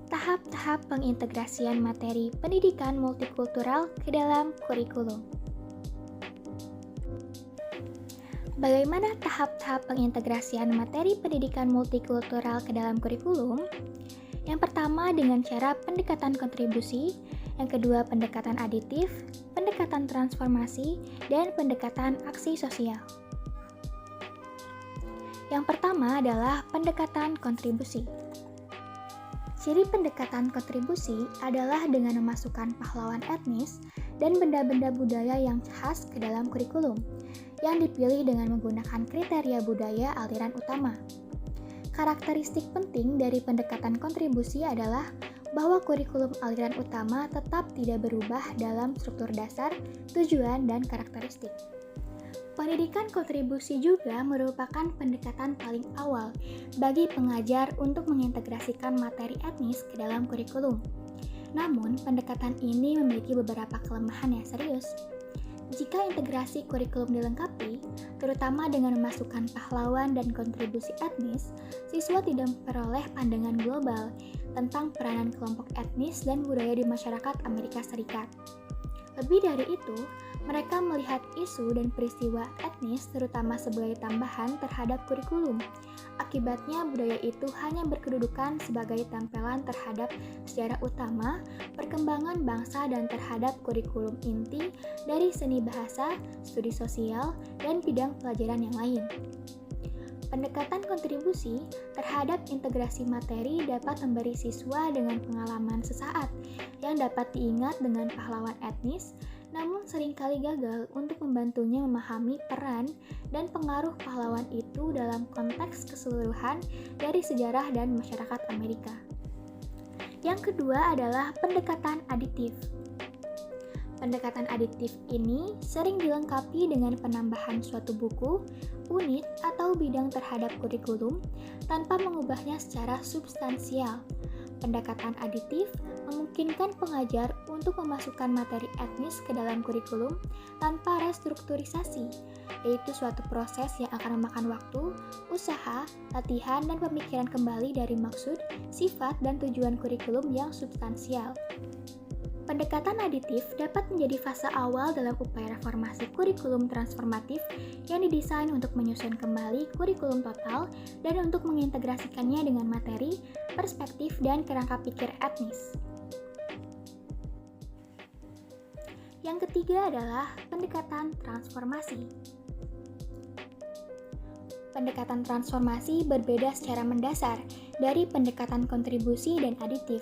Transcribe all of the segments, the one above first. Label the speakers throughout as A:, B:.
A: Tahap-tahap pengintegrasian materi pendidikan multikultural ke dalam kurikulum. Bagaimana tahap-tahap pengintegrasian materi pendidikan multikultural ke dalam kurikulum? Yang pertama dengan cara pendekatan kontribusi, yang kedua pendekatan aditif, pendekatan transformasi, dan pendekatan aksi sosial. Yang pertama adalah pendekatan kontribusi. Ciri pendekatan kontribusi adalah dengan memasukkan pahlawan etnis dan benda-benda budaya yang khas ke dalam kurikulum, yang dipilih dengan menggunakan kriteria budaya aliran utama. Karakteristik penting dari pendekatan kontribusi adalah bahwa kurikulum aliran utama tetap tidak berubah dalam struktur dasar, tujuan, dan karakteristik. Pendidikan kontribusi juga merupakan pendekatan paling awal bagi pengajar untuk mengintegrasikan materi etnis ke dalam kurikulum. Namun, pendekatan ini memiliki beberapa kelemahan yang serius. Jika integrasi kurikulum dilengkapi, terutama dengan memasukkan pahlawan dan kontribusi etnis, siswa tidak memperoleh pandangan global tentang peranan kelompok etnis dan budaya di masyarakat Amerika Serikat. Lebih dari itu, mereka melihat isu dan peristiwa etnis terutama sebagai tambahan terhadap kurikulum. Akibatnya, budaya itu hanya berkedudukan sebagai tempelan terhadap sejarah utama, perkembangan bangsa dan terhadap kurikulum inti dari seni bahasa, studi sosial, dan bidang pelajaran yang lain. Pendekatan kontribusi terhadap integrasi materi dapat memberi siswa dengan pengalaman sesaat yang dapat diingat dengan pahlawan etnis, namun seringkali gagal untuk membantunya memahami peran dan pengaruh pahlawan itu dalam konteks keseluruhan dari sejarah dan masyarakat Amerika. Yang kedua adalah pendekatan aditif. Pendekatan aditif ini sering dilengkapi dengan penambahan suatu buku, unit, atau bidang terhadap kurikulum tanpa mengubahnya secara substansial. Pendekatan aditif memungkinkan pengajar untuk memasukkan materi etnis ke dalam kurikulum tanpa restrukturisasi, yaitu suatu proses yang akan memakan waktu, usaha, latihan, dan pemikiran kembali dari maksud, sifat, dan tujuan kurikulum yang substansial. Pendekatan aditif dapat menjadi fase awal dalam upaya reformasi kurikulum transformatif yang didesain untuk menyusun kembali kurikulum total dan untuk mengintegrasikannya dengan materi, perspektif, dan kerangka pikir etnis. Yang ketiga adalah pendekatan transformasi. Pendekatan transformasi berbeda secara mendasar dari pendekatan kontribusi dan aditif.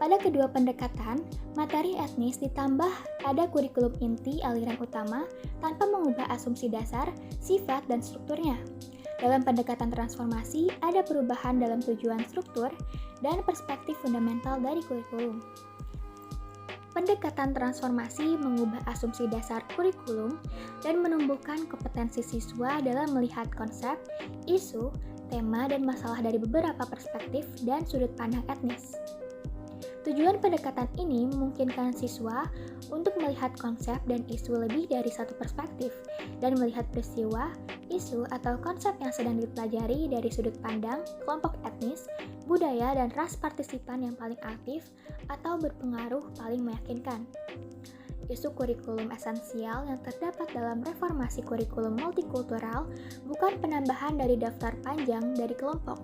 A: Pada kedua pendekatan, materi etnis ditambah pada kurikulum inti aliran utama tanpa mengubah asumsi dasar, sifat, dan strukturnya. Dalam pendekatan transformasi, ada perubahan dalam tujuan struktur dan perspektif fundamental dari kurikulum. Pendekatan transformasi mengubah asumsi dasar kurikulum dan menumbuhkan kompetensi siswa dalam melihat konsep, isu, tema, dan masalah dari beberapa perspektif dan sudut pandang etnis. Tujuan pendekatan ini memungkinkan siswa untuk melihat konsep dan isu lebih dari satu perspektif dan melihat peristiwa, isu, atau konsep yang sedang dipelajari dari sudut pandang kelompok etnis, budaya, dan ras partisipan yang paling aktif atau berpengaruh paling meyakinkan. Isu kurikulum esensial yang terdapat dalam reformasi kurikulum multikultural bukan penambahan dari daftar panjang dari kelompok,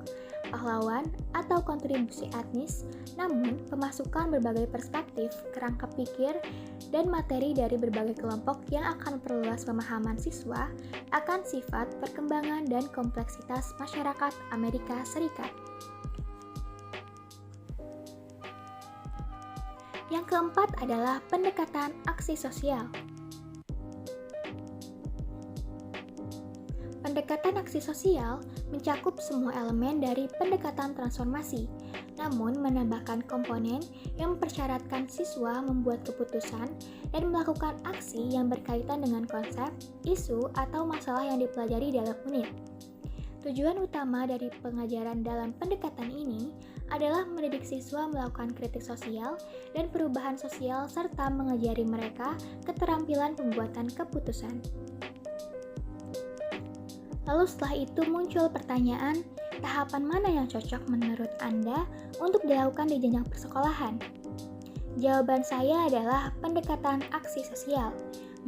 A: pahlawan, atau kontribusi etnis, namun pemasukan berbagai perspektif, kerangka pikir, dan materi dari berbagai kelompok yang akan memperluas pemahaman siswa akan sifat, perkembangan, dan kompleksitas masyarakat Amerika Serikat. Yang keempat adalah pendekatan aksi sosial. Pendekatan aksi sosial mencakup semua elemen dari pendekatan transformasi, namun menambahkan komponen yang mempersyaratkan siswa membuat keputusan dan melakukan aksi yang berkaitan dengan konsep, isu, atau masalah yang dipelajari dalam unit. Tujuan utama dari pengajaran dalam pendekatan ini adalah mendidik siswa melakukan kritik sosial dan perubahan sosial serta mengajari mereka keterampilan pembuatan keputusan. Lalu setelah itu muncul pertanyaan, tahapan mana yang cocok menurut Anda untuk dilakukan di jenjang persekolahan? Jawaban saya adalah pendekatan aksi sosial.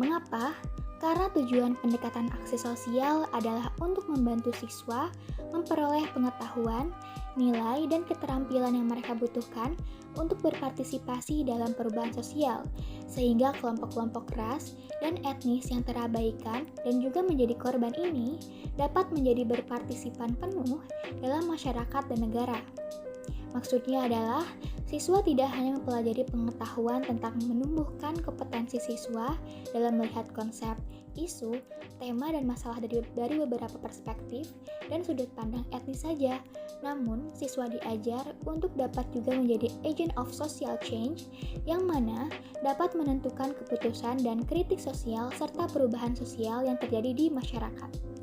A: Mengapa? Karena tujuan pendekatan aksi sosial adalah untuk membantu siswa memperoleh pengetahuan, nilai, dan keterampilan yang mereka butuhkan untuk berpartisipasi dalam perubahan sosial, sehingga kelompok-kelompok ras dan etnis yang terabaikan dan juga menjadi korban ini dapat menjadi berpartisipan penuh dalam masyarakat dan negara. Maksudnya adalah, siswa tidak hanya mempelajari pengetahuan tentang menumbuhkan kompetensi siswa dalam melihat konsep, isu, tema, dan masalah dari beberapa perspektif dan sudut pandang etnis saja, namun siswa diajar untuk dapat juga menjadi agent of social change yang mana dapat menentukan keputusan dan kritik sosial serta perubahan sosial yang terjadi di masyarakat.